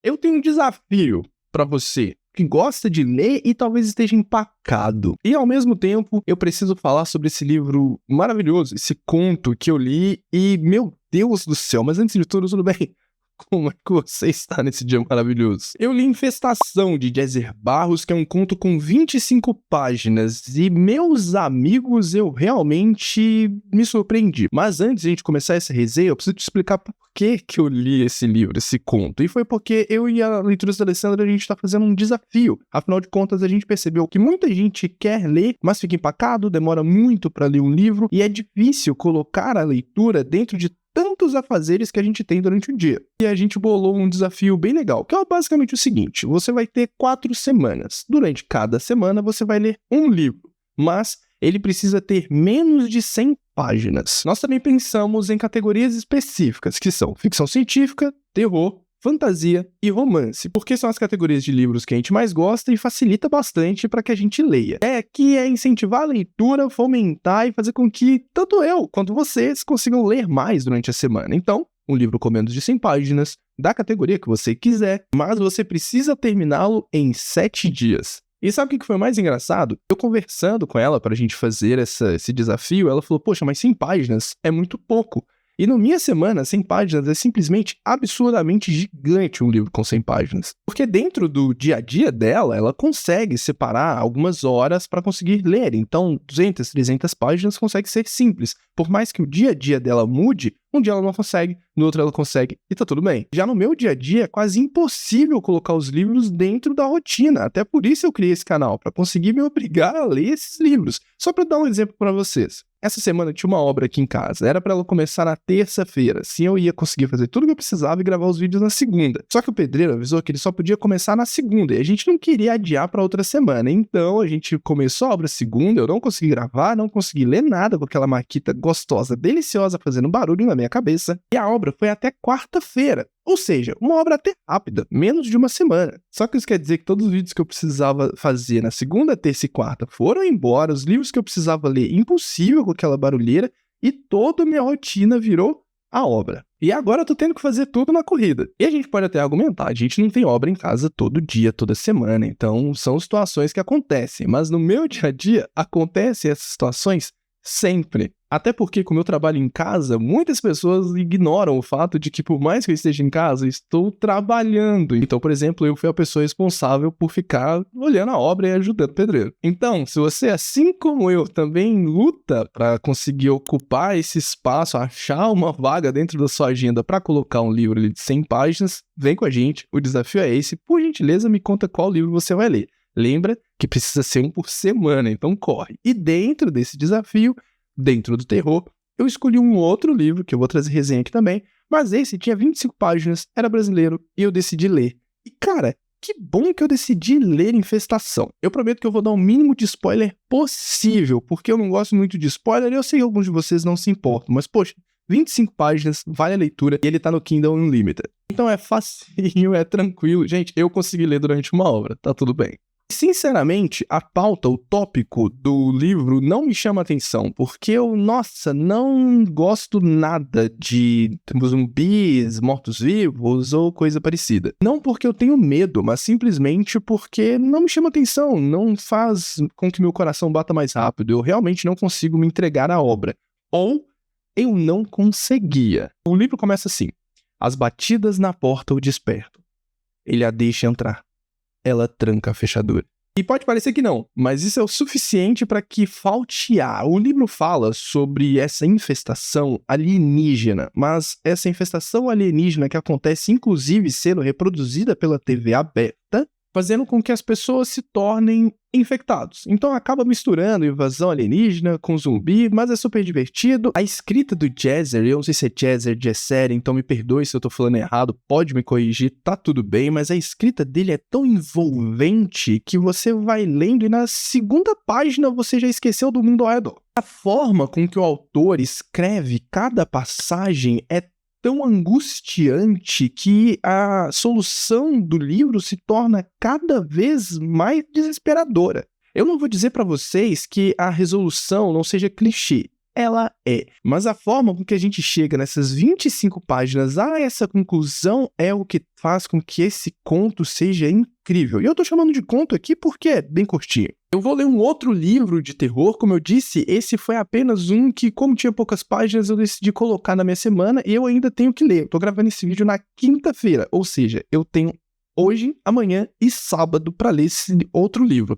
Eu tenho um desafio para você que gosta de ler e talvez esteja empacado. E ao mesmo tempo, eu preciso falar sobre esse livro maravilhoso, esse conto que eu li e, meu Deus do céu, mas antes de tudo bem? Como é que você está nesse dia maravilhoso? Eu li Infestação, de Jezer Barros, que é um conto com 25 páginas. E, meus amigos, eu realmente me surpreendi. Mas antes de a gente começar essa resenha, eu preciso te explicar por que eu li esse livro, esse conto. E foi porque eu e a Leituras da Alessandra, a gente está fazendo um desafio. Afinal de contas, a gente percebeu que muita gente quer ler, mas fica empacado, demora muito para ler um livro. E é difícil colocar a leitura dentro de tantos afazeres que a gente tem durante o dia. E a gente bolou um desafio bem legal, que é basicamente o seguinte: você vai ter 4 semanas. Durante cada semana, você vai ler um livro, mas ele precisa ter menos de 100 páginas. Nós também pensamos em categorias específicas, que são ficção científica, terror, fantasia e romance, porque são as categorias de livros que a gente mais gosta e facilita bastante para que a gente leia. Que é incentivar a leitura, fomentar e fazer com que tanto eu quanto vocês consigam ler mais durante a semana. Então, um livro com menos de 100 páginas, da categoria que você quiser, mas você precisa terminá-lo em 7 dias. E sabe o que foi mais engraçado? Eu conversando com ela para a gente fazer esse desafio, ela falou, poxa, mas 100 páginas é muito pouco. E na minha semana, 100 páginas é simplesmente absurdamente gigante um livro com 100 páginas. Porque dentro do dia a dia dela, ela consegue separar algumas horas para conseguir ler. Então, 200, 300 páginas consegue ser simples. Por mais que o dia a dia dela mude, um dia ela não consegue, no outro ela consegue, e tá tudo bem. Já no meu dia a dia, é quase impossível colocar os livros dentro da rotina. Até por isso eu criei esse canal, para conseguir me obrigar a ler esses livros. Só para dar um exemplo para vocês. Essa semana tinha uma obra aqui em casa, era para ela começar na terça-feira, assim eu ia conseguir fazer tudo que eu precisava e gravar os vídeos na segunda. Só que o pedreiro avisou que ele só podia começar na segunda, e a gente não queria adiar para outra semana, então a gente começou a obra segunda, eu não consegui gravar, não consegui ler nada com aquela maquita gostosa, deliciosa, fazendo barulho na minha cabeça, e a obra foi até quarta-feira. Ou seja, uma obra até rápida, menos de uma semana. Só que isso quer dizer que todos os vídeos que eu precisava fazer na segunda, terça e quarta foram embora, os livros que eu precisava ler, impossível com aquela barulheira, e toda a minha rotina virou a obra. E agora eu tô tendo que fazer tudo na corrida. E a gente pode até argumentar, a gente não tem obra em casa todo dia, toda semana, então são situações que acontecem. Mas no meu dia a dia, acontecem essas situações sempre. Até porque, como eu trabalho em casa, muitas pessoas ignoram o fato de que, por mais que eu esteja em casa, eu estou trabalhando. Então, por exemplo, eu fui a pessoa responsável por ficar olhando a obra e ajudando o pedreiro. Então, se você, assim como eu, também luta para conseguir ocupar esse espaço, achar uma vaga dentro da sua agenda para colocar um livro de 100 páginas, vem com a gente. O desafio é esse. Por gentileza, me conta qual livro você vai ler. Lembra que precisa ser um por semana, então corre. E dentro desse desafio, dentro do terror, eu escolhi um outro livro, que eu vou trazer resenha aqui também, mas esse tinha 25 páginas, era brasileiro, e eu decidi ler. E cara, que bom que eu decidi ler Infestação. Eu prometo que eu vou dar o mínimo de spoiler possível, porque eu não gosto muito de spoiler, e eu sei que alguns de vocês não se importam, mas poxa, 25 páginas, vale a leitura, e ele tá no Kindle Unlimited. Então é facinho, é tranquilo. Gente, eu consegui ler durante uma hora, tá tudo bem. Sinceramente, a pauta, o tópico do livro não me chama atenção, porque eu, não gosto nada de zumbis, mortos-vivos ou coisa parecida. Não porque eu tenho medo, mas simplesmente porque não me chama atenção, não faz com que meu coração bata mais rápido, eu realmente não consigo me entregar à obra. Ou eu não conseguia. O livro começa assim: as batidas na porta o despertam. Ele a deixa entrar. Ela tranca a fechadura. E pode parecer que não, mas isso é o suficiente para que falte ar. O livro fala sobre essa infestação alienígena, mas essa infestação alienígena que acontece inclusive sendo reproduzida pela TV aberta, fazendo com que as pessoas se tornem infectados. Então acaba misturando invasão alienígena com zumbi, mas é super divertido. A escrita do Jezer, eu não sei se é Jezer, então me perdoe se eu tô falando errado, pode me corrigir, tá tudo bem, mas a escrita dele é tão envolvente que você vai lendo e na segunda página você já esqueceu do mundo ao redor. A forma com que o autor escreve cada passagem é tão angustiante que a solução do livro se torna cada vez mais desesperadora. Eu não vou dizer para vocês que a resolução não seja clichê. ela é. Mas a forma com que a gente chega nessas 25 páginas a essa conclusão é o que faz com que esse conto seja incrível. E eu tô chamando de conto aqui porque é bem curtinho. Eu vou ler um outro livro de terror, como eu disse, esse foi apenas um que, como tinha poucas páginas, eu decidi colocar na minha semana e eu ainda tenho que ler. Eu tô gravando esse vídeo na quinta-feira, ou seja, eu tenho hoje, amanhã e sábado para ler esse outro livro.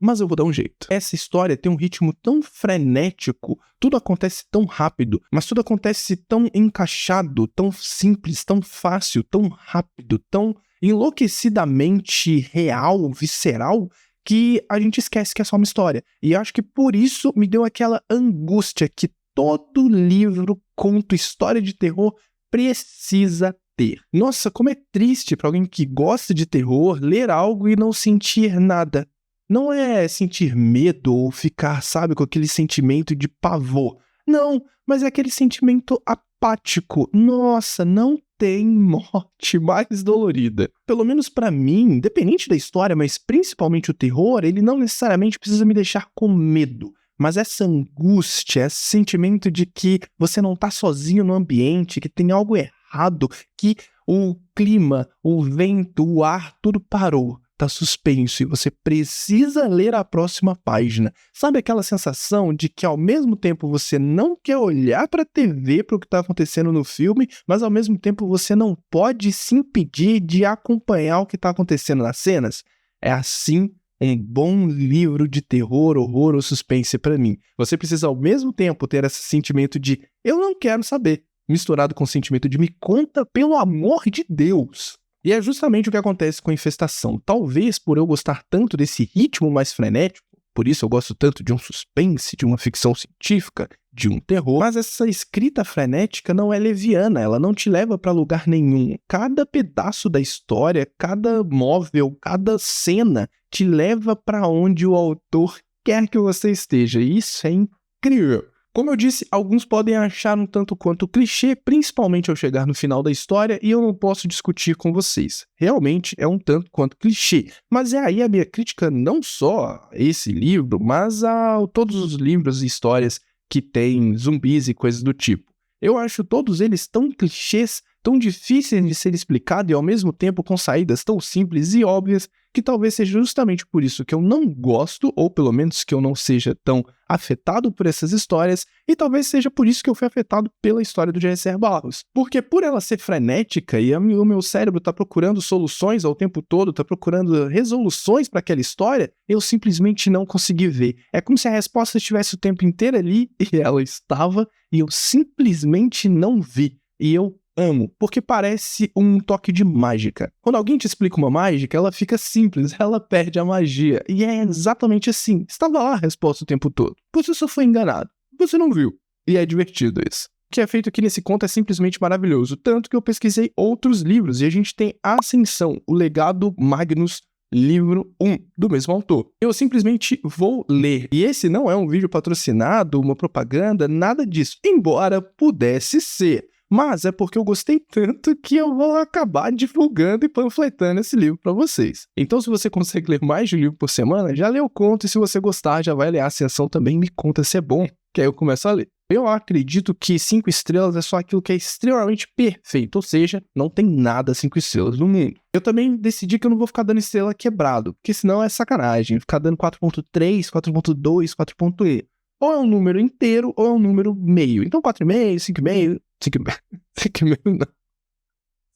Mas eu vou dar um jeito. Essa história tem um ritmo tão frenético, tudo acontece tão rápido, mas tudo acontece tão encaixado, tão simples, tão fácil, tão rápido, tão enlouquecidamente real, visceral, que a gente esquece que é só uma história. E eu acho que por isso me deu aquela angústia que todo livro, conto, história de terror precisa ter. Nossa, como é triste para alguém que gosta de terror ler algo e não sentir nada. Não é sentir medo ou ficar, sabe, com aquele sentimento de pavor. Não, mas é aquele sentimento apático. Nossa, não tem morte mais dolorida. Pelo menos pra mim, independente da história, mas principalmente o terror, ele não necessariamente precisa me deixar com medo. Mas essa angústia, esse sentimento de que você não tá sozinho no ambiente, que tem algo errado, que o clima, o vento, o ar, tudo parou. Tá suspenso e você precisa ler a próxima página. Sabe aquela sensação de que ao mesmo tempo você não quer olhar para a TV para o que está acontecendo no filme, mas ao mesmo tempo você não pode se impedir de acompanhar o que está acontecendo nas cenas? É assim um bom livro de terror, horror ou suspense para mim. Você precisa ao mesmo tempo ter esse sentimento de eu não quero saber, misturado com o sentimento de me conta pelo amor de Deus. E é justamente o que acontece com a Infestação. Talvez por eu gostar tanto desse ritmo mais frenético, por isso eu gosto tanto de um suspense, de uma ficção científica, de um terror, mas essa escrita frenética não é leviana, ela não te leva para lugar nenhum. Cada pedaço da história, cada móvel, cada cena te leva para onde o autor quer que você esteja. E isso é incrível. Como eu disse, alguns podem achar um tanto quanto clichê, principalmente ao chegar no final da história, e eu não posso discutir com vocês. Realmente é um tanto quanto clichê, mas é aí a minha crítica não só a esse livro, mas a todos os livros e histórias que têm zumbis e coisas do tipo. Eu acho todos eles tão clichês, tão difíceis de ser explicado e ao mesmo tempo com saídas tão simples e óbvias, que talvez seja justamente por isso que eu não gosto, ou pelo menos que eu não seja tão afetado por essas histórias, e talvez seja por isso que eu fui afetado pela história do J.S.R. Barros. Porque por ela ser frenética e o meu cérebro tá procurando soluções ao tempo todo, tá procurando resoluções para aquela história, eu simplesmente não consegui ver. É como se a resposta estivesse o tempo inteiro ali, e ela estava, e eu simplesmente não vi. E eu amo, porque parece um toque de mágica. Quando alguém te explica uma mágica, ela fica simples, ela perde a magia. E é exatamente assim. Estava lá a resposta o tempo todo. Você só foi enganado. Você não viu. E é divertido isso. O que é feito aqui nesse conto é simplesmente maravilhoso. Tanto que eu pesquisei outros livros e a gente tem Ascensão, o Legado Magnus, livro 1, do mesmo autor. Eu simplesmente vou ler. E esse não é um vídeo patrocinado, uma propaganda, nada disso. Embora pudesse ser. Mas é porque eu gostei tanto que eu vou acabar divulgando e panfletando esse livro para vocês. Então, se você consegue ler mais de um livro por semana, já lê o conto, e se você gostar, já vai ler a Ascensão também, me conta se é bom, que aí eu começo a ler. Eu acredito que 5 estrelas é só aquilo que é extremamente perfeito, ou seja, não tem nada 5 estrelas no mundo. Eu também decidi que eu não vou ficar dando estrela quebrado, porque senão é sacanagem, ficar dando 4.3, 4.2, 4.e. Ou é um número inteiro, ou é um número meio. Então 4,5, 5,5, 5,5 não.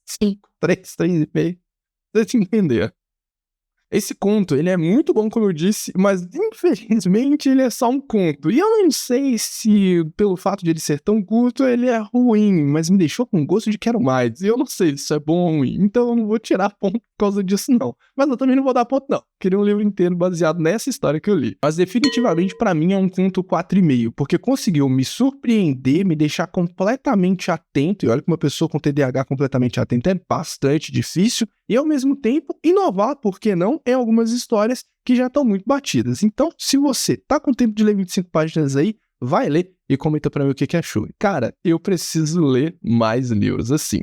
5, 3, 3,5. Deixa eu entender. Esse conto, ele é muito bom, como eu disse, mas infelizmente ele é só um conto. E eu não sei se, pelo fato de ele ser tão curto, ele é ruim, mas me deixou com gosto de quero mais. E eu não sei se isso é bom ou ruim, então eu não vou tirar ponto por causa disso, não. Mas eu também não vou dar ponto, não. Queria um livro inteiro baseado nessa história que eu li. Mas definitivamente, pra mim, é um conto 4,5, porque conseguiu me surpreender, me deixar completamente atento, e olha que uma pessoa com TDAH completamente atenta é bastante difícil, e ao mesmo tempo inovar, por que não, em algumas histórias que já estão muito batidas. Então, se você tá com tempo de ler 25 páginas aí, vai ler e comenta pra mim o que achou. Cara, eu preciso ler mais livros assim.